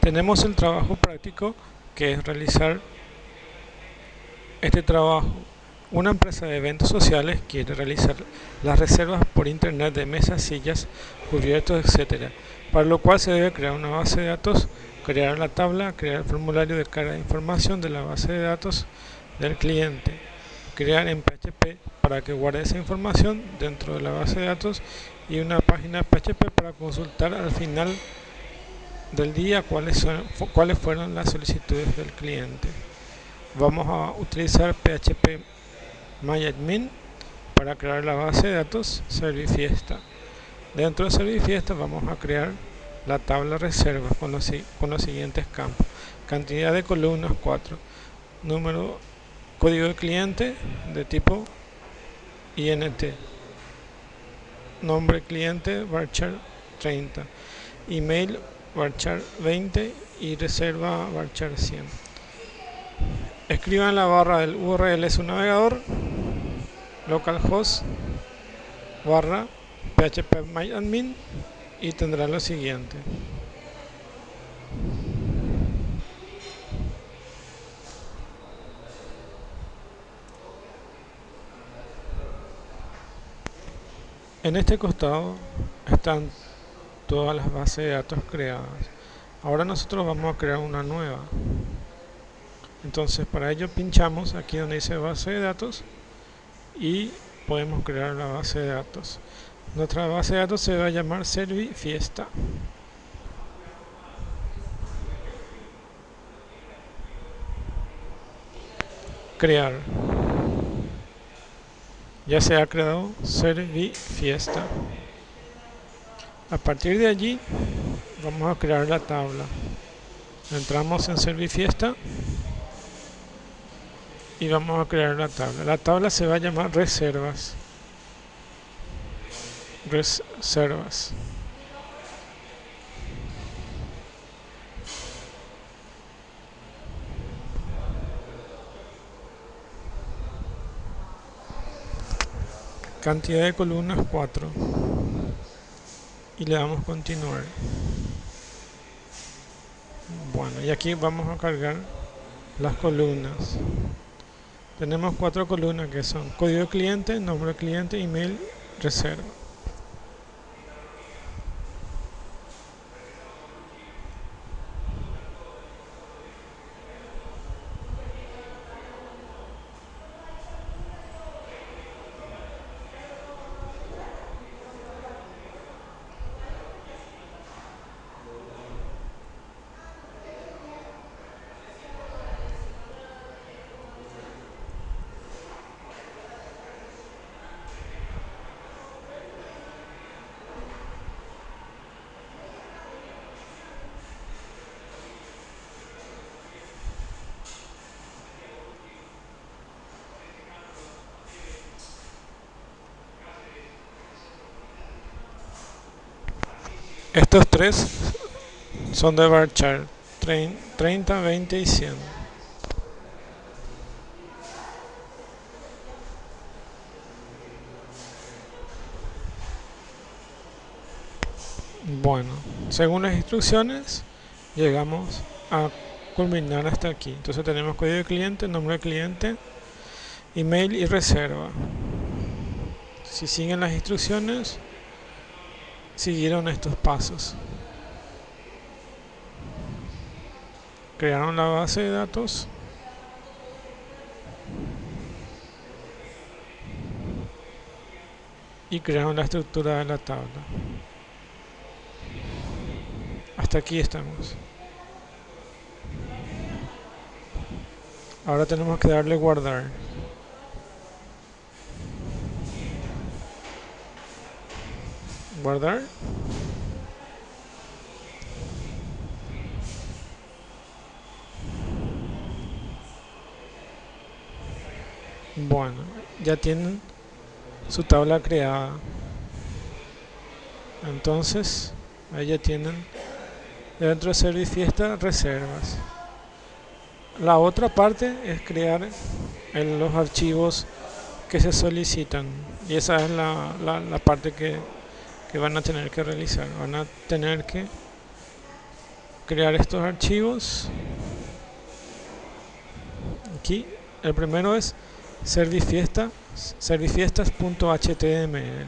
Tenemos el trabajo práctico, que es realizar este trabajo. Una empresa de eventos sociales quiere realizar las reservas por internet de mesas, sillas, cubiertos, etc. Para lo cual se debe crear una base de datos, crear la tabla, crear el formulario de carga de información de la base de datos del cliente, crear en PHP para que guarde esa información dentro de la base de datos y una página PHP para consultar al final del día cuáles fueron las solicitudes del cliente. Vamos a utilizar PHP MyAdmin para crear la base de datos Servifiesta. Dentro de Servifiesta vamos a crear la tabla reservas con los siguientes campos: cantidad de columnas 4, número, código de cliente de tipo INT, nombre cliente varchar 30, email varchar 20 y reserva varchar 100. Escriban en la barra del URL de su navegador localhost barra phpMyAdmin y tendrá lo siguiente: en este costado están todas las bases de datos creadas. Ahora nosotros vamos a crear una nueva. Entonces para ello pinchamos aquí donde dice base de datos y podemos crear la base de datos. Nuestra base de datos se va a llamar Servifiesta. Crear. Ya se ha creado Servifiesta. A partir de allí vamos a crear la tabla. Entramos en Servifiesta y vamos a crear la tabla. La tabla se va a llamar reservas. Cantidad de columnas 4 y le damos continuar. Bueno, y aquí vamos a cargar las columnas. Tenemos 4 columnas que son código de cliente, nombre de cliente, email, reserva. Estos tres son de varchar 30, 20 y 100. Bueno, según las instrucciones llegamos a culminar hasta aquí. Entonces tenemos código de cliente, nombre de cliente, email y reserva. Si siguen las instrucciones, siguieron estos pasos. Crearon la base de datos. Y crearon la estructura de la tabla. Hasta aquí estamos. Ahora tenemos que darle guardar. Guardar. Bueno, ya tienen su tabla creada. Entonces, ahí ya tienen dentro de Servifiesta reservas. La otra parte es crear los archivos que se solicitan, y esa es la parte que van a tener que realizar. Van a tener que crear estos archivos. Aquí el primero es servifiestas.html.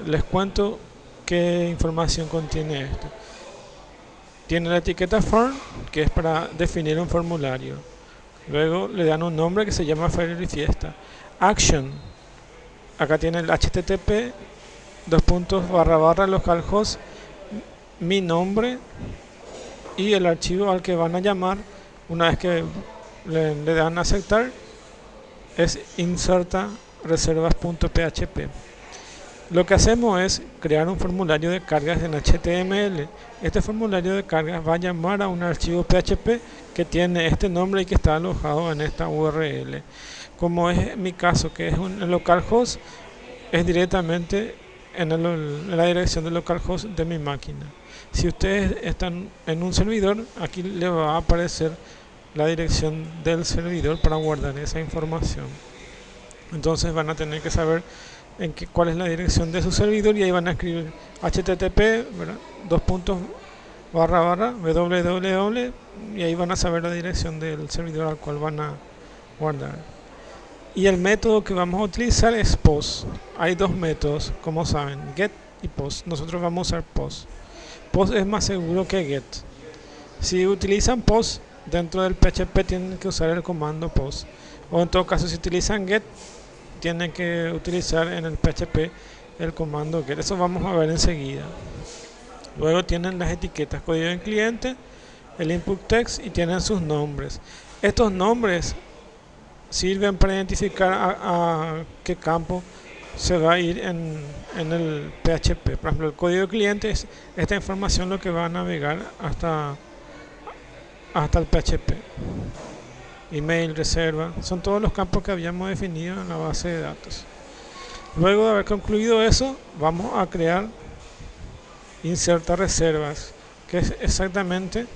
Les cuento qué información contiene esto. Tiene la etiqueta form, que es para definir un formulario. Luego le dan un nombre que se llama servifiesta. Action. Acá tiene el http //localhost, mi nombre y el archivo al que van a llamar. Una vez que le dan a aceptar, es inserta reservas.php. Lo que hacemos es crear un formulario de cargas en HTML. Este formulario de cargas va a llamar a un archivo PHP que tiene este nombre y que está alojado en esta URL. Como es mi caso, que es un localhost, es directamente en la dirección del localhost de mi máquina. Si ustedes están en un servidor, aquí le va a aparecer la dirección del servidor para guardar esa información. Entonces van a tener que saber cuál es la dirección de su servidor y ahí van a escribir http www y ahí van a saber la dirección del servidor al cual van a guardar. Y el método que vamos a utilizar es post. Hay dos métodos, como saben, get y post. Nosotros vamos a usar post. Post es más seguro que get. Si utilizan post dentro del PHP tienen que usar el comando post, o en todo caso si utilizan get tienen que utilizar en el PHP el comando get. Eso vamos a ver enseguida. Luego tienen las etiquetas, código del cliente, el input text y tienen sus nombres. Estos nombres sirven para identificar a qué campo se va a ir en el PHP. Por ejemplo, el código del cliente es esta información lo que va a navegar hasta el PHP. Email, reserva, son todos los campos que habíamos definido en la base de datos. Luego de haber concluido eso, vamos a crear inserta reservas, que es exactamente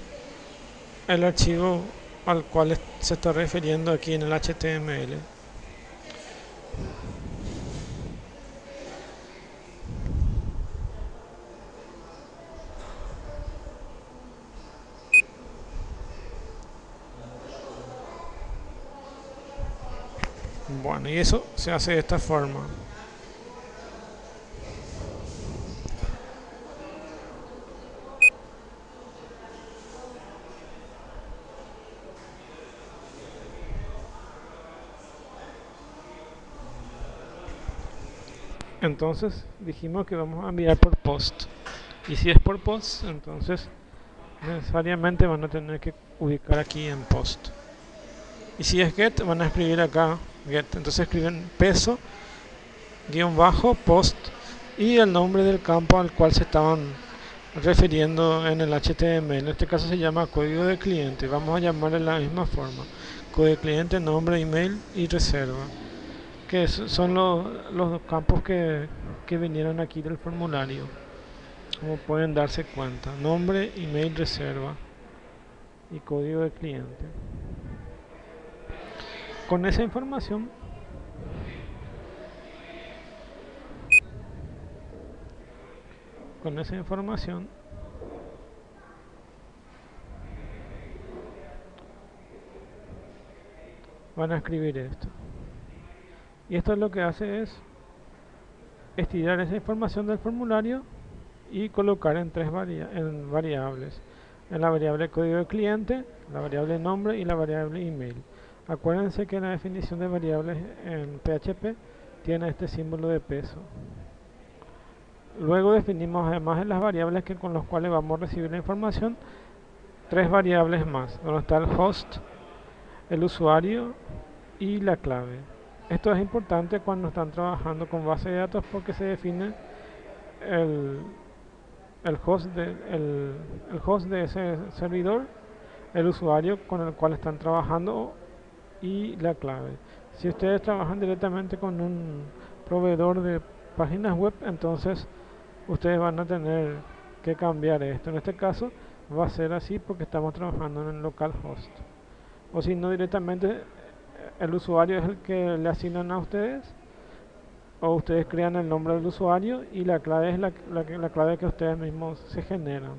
el archivo al cual se está refiriendo aquí en el HTML. Bueno, y eso se hace de esta forma. Entonces dijimos que vamos a enviar por post. Y si es por post, entonces necesariamente van a tener que ubicar aquí en post. Y si es get, van a escribir acá get. Entonces escriben peso -post y el nombre del campo al cual se estaban refiriendo en el HTML. En este caso se llama código de cliente. Vamos a llamarle de la misma forma. Código de cliente, nombre, email y reserva, que son los campos que vinieron aquí del formulario. Como pueden darse cuenta, nombre, email, reserva y código de cliente. Con esa información van a escribir esto. Y esto lo que hace es estirar esa información del formulario y colocar en tres variables. En la variable código de cliente, la variable nombre y la variable email. Acuérdense que la definición de variables en PHP tiene este símbolo de peso. Luego definimos, además de las variables con las cuales vamos a recibir la información, tres variables más, donde está el host, el usuario y la clave. Esto es importante cuando están trabajando con base de datos porque se define el host de ese servidor, el usuario con el cual están trabajando y la clave. Si ustedes trabajan directamente con un proveedor de páginas web, entonces ustedes van a tener que cambiar esto. En este caso va a ser así porque estamos trabajando en el localhost. O si no, directamente el usuario es el que le asignan a ustedes, o ustedes crean el nombre del usuario y la clave es la clave que ustedes mismos se generan.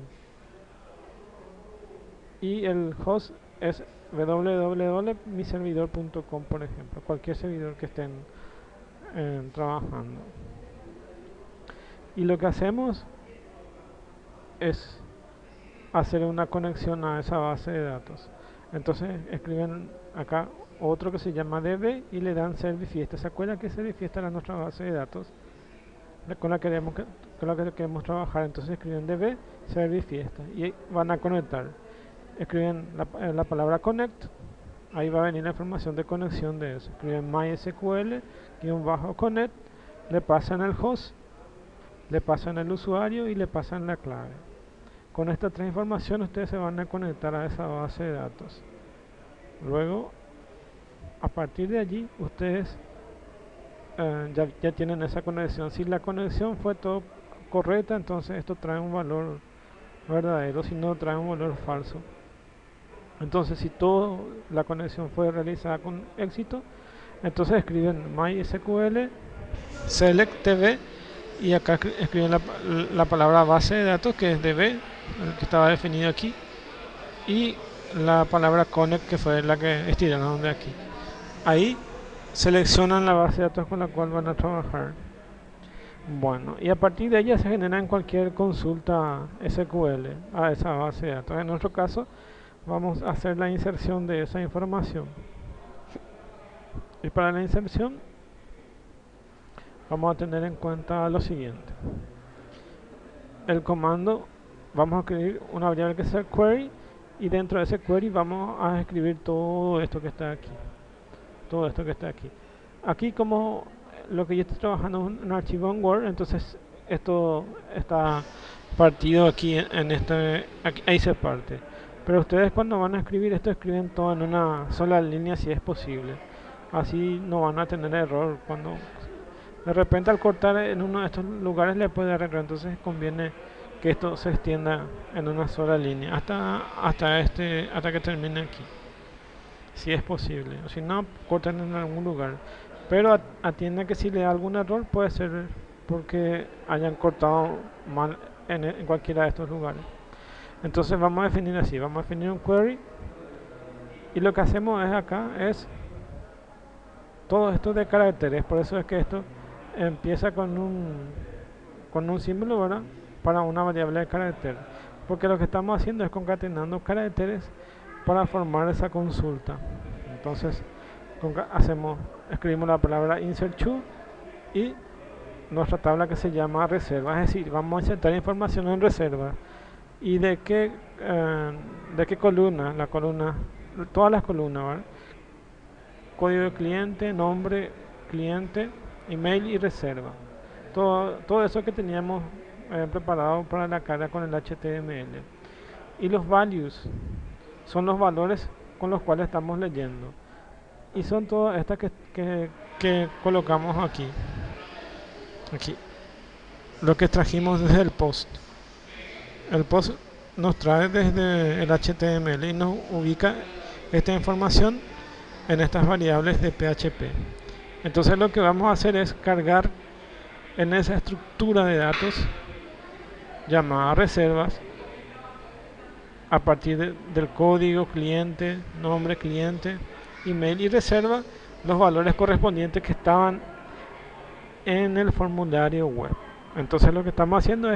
y el host es www.miservidor.com, por ejemplo, cualquier servidor que estén trabajando. Y lo que hacemos es hacer una conexión a esa base de datos. Entonces escriben acá otro que se llama db y le dan servifiesta. ¿Se acuerdan que servifiesta era nuestra base de datos con la que queremos trabajar? Entonces escriben db servifiesta y van a conectar. Escriben la palabra connect, ahí va a venir la información de conexión de eso. Escriben mysql-connect, le pasan el host, le pasan el usuario y le pasan la clave. Con estas tres informaciones ustedes se van a conectar a esa base de datos. Luego, a partir de allí, ustedes ya tienen esa conexión. Si la conexión fue todo correcta, entonces esto trae un valor verdadero, si no trae un valor falso. Entonces, si toda la conexión fue realizada con éxito, entonces escriben mysql select db y acá escriben la palabra base de datos, que es db, el que estaba definido aquí, y la palabra connect, que fue la que estiraron de aquí. Ahí seleccionan la base de datos con la cual van a trabajar. Bueno, y a partir de ella se generan cualquier consulta SQL a esa base de datos. En nuestro caso, vamos a hacer la inserción de esa información. Y para la inserción vamos a tener en cuenta lo siguiente. El comando, vamos a escribir una variable que sea query, y dentro de ese query vamos a escribir todo esto que está aquí. Todo esto que está aquí. Aquí, como lo que yo estoy trabajando es un archivo en Word, entonces esto está partido aquí en este, ahí se parte. Pero ustedes, cuando van a escribir esto, escriben todo en una sola línea si es posible. Así no van a tener error. Cuando de repente al cortar en uno de estos lugares le puede dar error, entonces conviene que esto se extienda en una sola línea hasta que termine aquí, si es posible. O si no, corten en algún lugar. Pero atienda que si le da algún error, puede ser porque hayan cortado mal en cualquiera de estos lugares. Entonces vamos a definir así, vamos a definir un query, y lo que hacemos es todo esto de caracteres. Por eso es que esto empieza con un símbolo, ¿verdad?, para una variable de carácter, porque lo que estamos haciendo es concatenando caracteres para formar esa consulta. Entonces escribimos la palabra insert to y nuestra tabla que se llama reserva, es decir, vamos a insertar información en reserva. ¿Y de qué columna? La columna, todas las columnas, ¿verdad? Código de cliente, nombre, cliente, email y reserva. Todo eso que teníamos preparado para la carga con el HTML. Y los values son los valores con los cuales estamos leyendo. Y son todas estas que colocamos aquí. Lo que trajimos desde el post. El post nos trae desde el HTML y nos ubica esta información en estas variables de PHP. Entonces lo que vamos a hacer es cargar en esa estructura de datos llamada reservas, a partir del código cliente, nombre cliente, email y reserva, los valores correspondientes que estaban en el formulario web. Entonces lo que estamos haciendo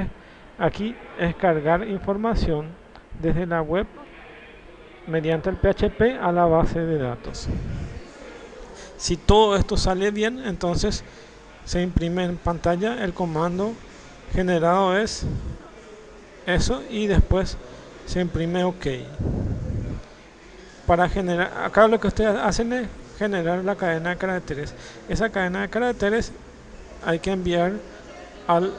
aquí es cargar información desde la web mediante el PHP a la base de datos. Si todo esto sale bien, entonces se imprime en pantalla. El comando generado es eso y después se imprime OK. Para generar, acá lo que ustedes hacen es generar la cadena de caracteres. Esa cadena de caracteres hay que enviar al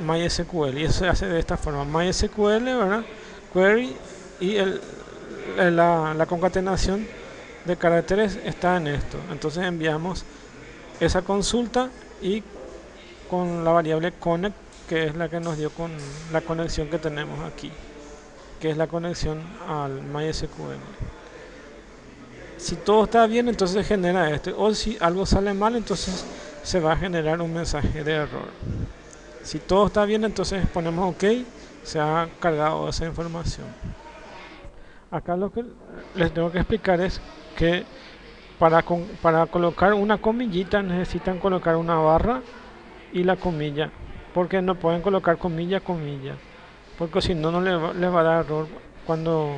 MySQL y eso se hace de esta forma: MySQL, ¿verdad?, query, y la concatenación de caracteres está en esto. Entonces enviamos esa consulta y con la variable connect, que es la que nos dio con la conexión que tenemos aquí, que es la conexión al MySQL. Si todo está bien, entonces genera esto, o si algo sale mal, entonces se va a generar un mensaje de error. Si todo está bien, entonces ponemos OK, se ha cargado esa información. Acá lo que les tengo que explicar es que para colocar una comillita necesitan colocar una barra y la comilla, porque no pueden colocar comilla, comilla, porque si no, no les va a dar error cuando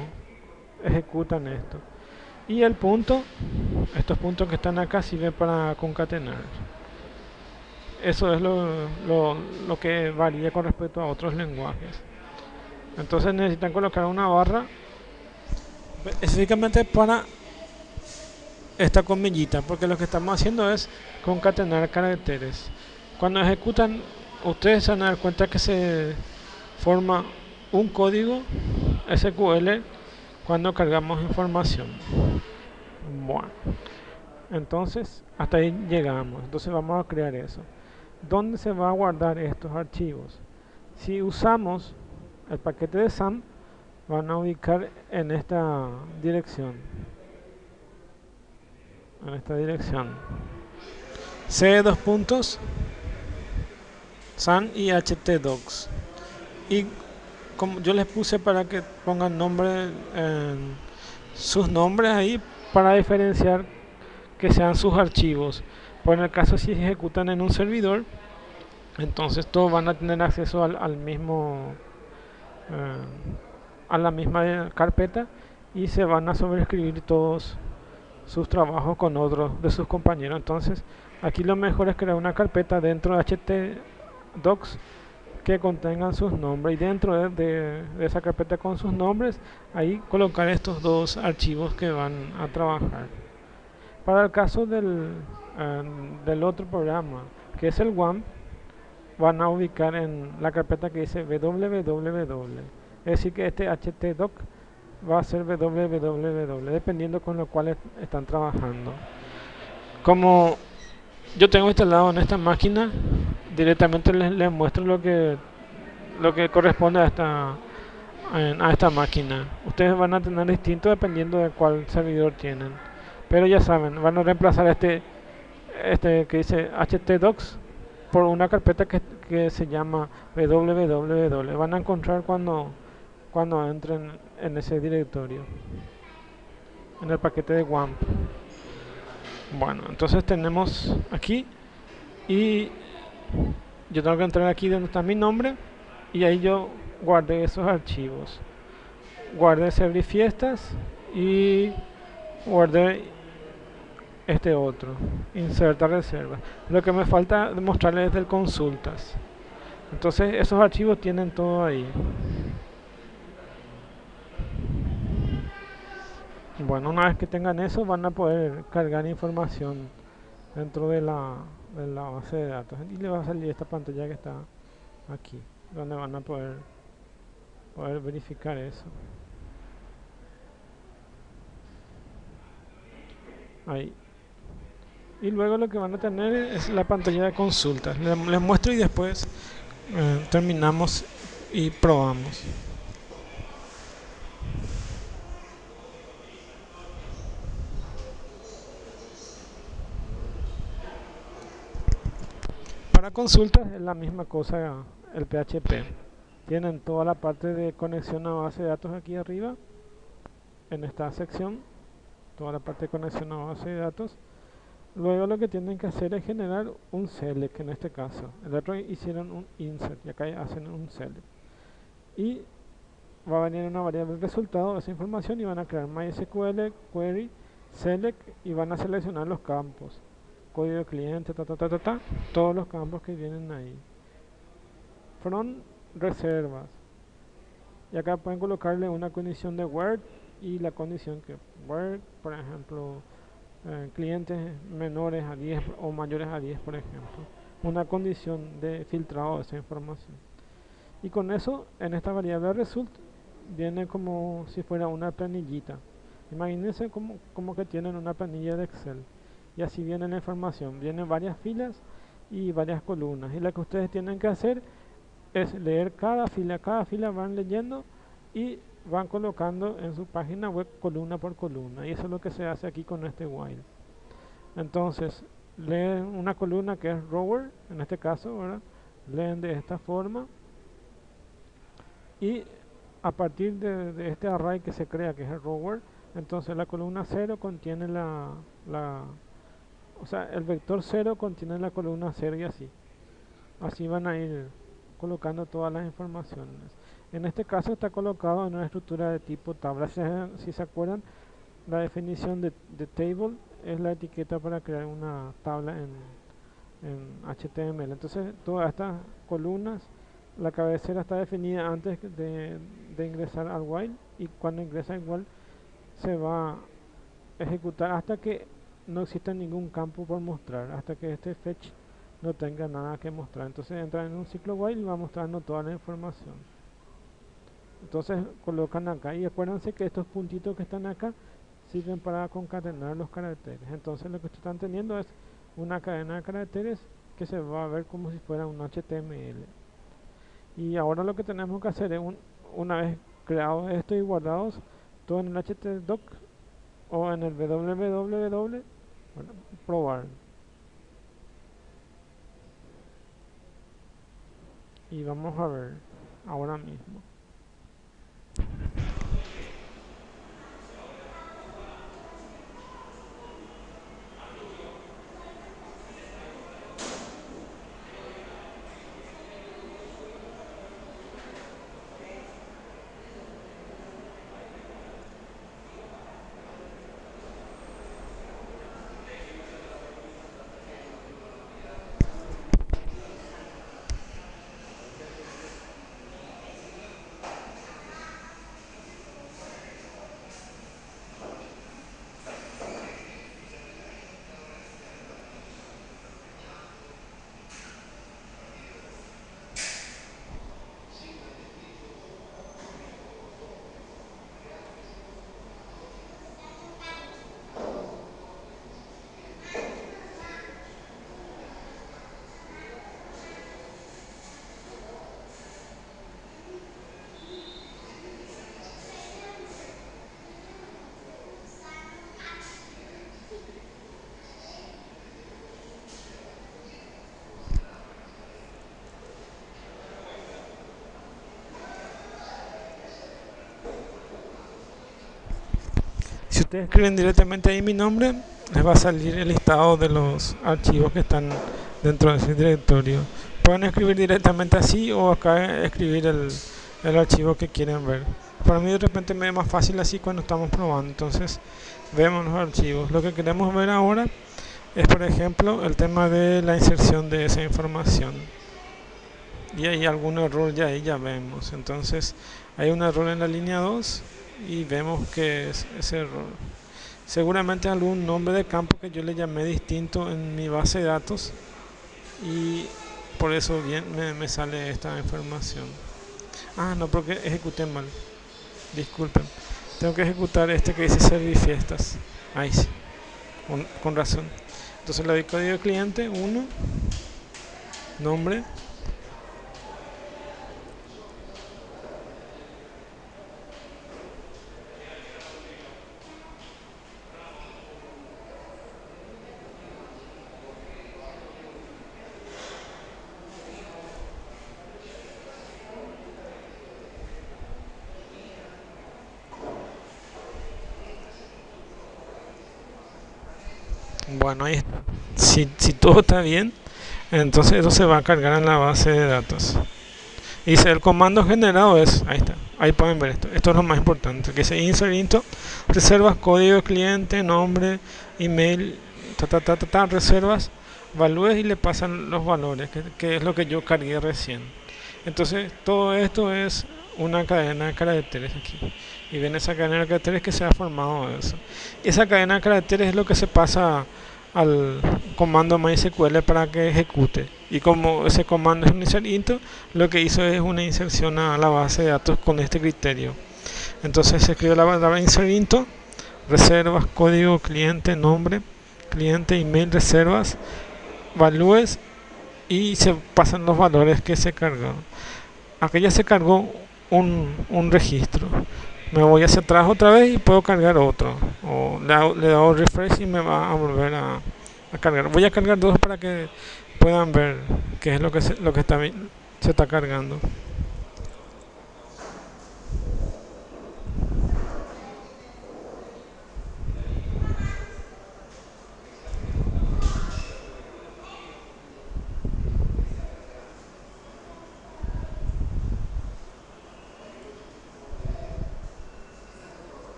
ejecutan esto. Y el punto, estos puntos que están acá sirven para concatenar. Eso es lo que varía con respecto a otros lenguajes. Entonces necesitan colocar una barra específicamente para esta comillita, porque lo que estamos haciendo es concatenar caracteres. Cuando ejecutan, ustedes se van a dar cuenta que se forma un código SQL cuando cargamos información. Bueno, entonces hasta ahí llegamos. Entonces vamos a crear eso. ¿Dónde se va a guardar estos archivos? Si usamos el paquete de SAM, van a ubicar en esta dirección. En esta dirección. C2 SAM y htdocs. Y como yo les puse para que pongan nombre, sus nombres ahí para diferenciar que sean sus archivos. Por en el caso si ejecutan en un servidor, entonces todos van a tener acceso al mismo a la misma carpeta y se van a sobreescribir todos sus trabajos con otros de sus compañeros. Entonces aquí lo mejor es crear una carpeta dentro de htdocs que contengan sus nombres, y dentro de esa carpeta con sus nombres ahí colocar estos dos archivos que van a trabajar. Para el caso del otro programa, que es el WAMP, van a ubicar en la carpeta que dice www. Es decir que este htdoc va a ser www, dependiendo con lo cual están trabajando. Como yo tengo instalado en esta máquina, directamente les muestro lo que corresponde a esta máquina. Ustedes van a tener distinto dependiendo de cuál servidor tienen. Pero ya saben, van a reemplazar este que dice htdocs por una carpeta que se llama www. Van a encontrar cuando entren en ese directorio, en el paquete de WAMP. Bueno, entonces tenemos aquí, y yo tengo que entrar aquí donde está mi nombre, y ahí yo guardé esos archivos. Guardé server fiestas y guardé este otro, insertar reservas. Lo que me falta mostrarles es el consultas. Entonces esos archivos tienen todo ahí. Bueno, una vez que tengan eso, van a poder cargar información dentro de la base de datos, y le va a salir esta pantalla que está aquí, donde van a poder verificar eso. Ahí. Y luego lo que van a tener es la pantalla de consultas. Les muestro y después terminamos y probamos. Para consultas es la misma cosa el PHP. Tienen toda la parte de conexión a base de datos aquí arriba, en esta sección, toda la parte de conexión a base de datos. Luego lo que tienen que hacer es generar un select, en este caso. El otro hicieron un insert y acá hacen un select. Y va a venir una variable de resultado de esa información y van a crear MySQL query select y van a seleccionar los campos. Código de cliente, todos los campos que vienen ahí. From reservas. Y acá pueden colocarle una condición de where y la condición que where, por ejemplo, clientes menores a 10 o mayores a 10, por ejemplo. Una condición de filtrado de esa información. Y con eso, en esta variable result, viene como si fuera una planillita. Imagínense como que tienen una planilla de Excel. Y así viene la información. Vienen varias filas y varias columnas. Y lo que ustedes tienen que hacer es leer cada fila van leyendo y van colocando en su página web columna por columna, y eso es lo que se hace aquí con este while. Entonces leen una columna que es rower, en este caso, ¿verdad? Leen de esta forma y a partir de este array que se crea, que es el rower, entonces la columna 0 contiene la o sea, el vector 0 contiene la columna 0 y así. Así van a ir colocando todas las informaciones. En este caso está colocado en una estructura de tipo tabla. Si se acuerdan, la definición de table es la etiqueta para crear una tabla en HTML. Entonces, todas estas columnas, la cabecera está definida antes de ingresar al while, y cuando ingresa al while se va a ejecutar hasta que no exista ningún campo por mostrar, hasta que este fetch no tenga nada que mostrar. Entonces entra en un ciclo while y va mostrando toda la información. Entonces colocan acá, y acuérdense que estos puntitos que están acá sirven para concatenar los caracteres. Entonces lo que están teniendo es una cadena de caracteres que se va a ver como si fuera un HTML. Y ahora lo que tenemos que hacer es, una vez creado esto y guardados todo en el htdoc o en el www, bueno, probar. Y vamos a ver ahora mismo. Si ustedes escriben directamente ahí mi nombre, les va a salir el listado de los archivos que están dentro de ese directorio. Pueden escribir directamente así o acá escribir el archivo que quieren ver. Para mí de repente me es más fácil así cuando estamos probando. Entonces vemos los archivos. Lo que queremos ver ahora es, por ejemplo, el tema de la inserción de esa información. Y hay algún error ya ahí, ya vemos. Entonces hay un error en la línea 2 y vemos que es ese error. Seguramente algún nombre de campo que yo le llamé distinto en mi base de datos y por eso bien me sale esta información. Ah, no, porque ejecuté mal. Disculpen. Tengo que ejecutar este que dice servifiestas. Ahí sí. Con razón. Entonces le doy código de cliente 1, nombre. Bueno, ahí está. Si todo está bien, entonces eso se va a cargar en la base de datos. Dice el comando generado es, ahí está, ahí pueden ver esto. Esto es lo más importante, que se insert into, reservas, código de cliente, nombre, email, reservas, valores y le pasan los valores, que es lo que yo cargué recién. Entonces todo esto es una cadena de caracteres aquí. Y ven esa cadena de caracteres que se ha formado eso. Y esa cadena de caracteres es lo que se pasa al comando MySQL para que ejecute. Y como ese comando es un insert into, lo que hizo es una inserción a la base de datos con este criterio. Entonces se escribe la palabra insert into, reservas, código, cliente, nombre, cliente, email, reservas, valores y se pasan los valores que se cargaron. Aquí ya se cargó un registro. Me voy hacia atrás otra vez y puedo cargar otro. O le doy refresh y me va a volver a cargar. Voy a cargar dos para que puedan ver qué es lo que se está cargando.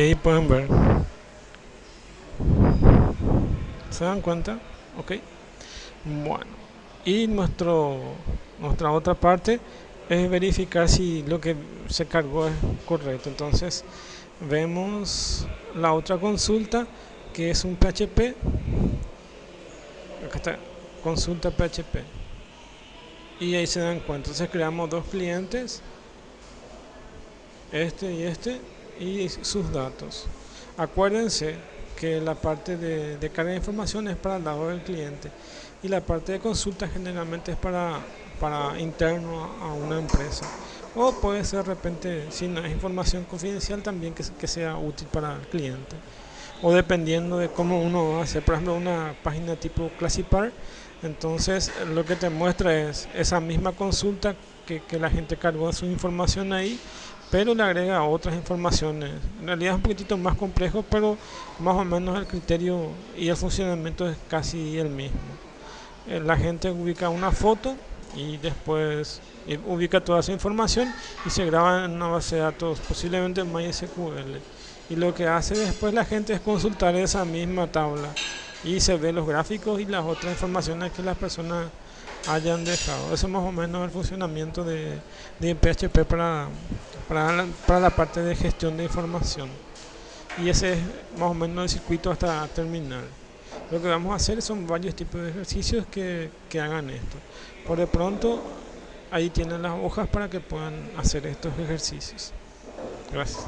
Y ahí pueden ver. ¿Se dan cuenta? Ok. Bueno. Y nuestra otra parte es verificar si lo que se cargó es correcto. Entonces vemos la otra consulta, que es un PHP. Acá está, consulta PHP. Y ahí se dan cuenta. Entonces creamos dos clientes, este, y sus datos. Acuérdense que la parte de carga de información es para el lado del cliente y la parte de consulta generalmente es para interno a una empresa. O puede ser de repente, si no es información confidencial, también que sea útil para el cliente. O dependiendo de cómo uno hace, por ejemplo, una página tipo Classify, entonces lo que te muestra es esa misma consulta que la gente cargó su información ahí, pero le agrega otras informaciones. En realidad es un poquitito más complejo, pero más o menos el criterio y el funcionamiento es casi el mismo. La gente ubica una foto y después ubica toda esa información y se graba en una base de datos, posiblemente en MySQL. Y lo que hace después la gente es consultar esa misma tabla y se ve los gráficos y las otras informaciones que las personas hayan dejado. Eso es más o menos el funcionamiento de PHP para la parte de gestión de información. Y ese es más o menos el circuito hasta terminar. Lo que vamos a hacer son varios tipos de ejercicios que hagan esto. Por de pronto, ahí tienen las hojas para que puedan hacer estos ejercicios. Gracias.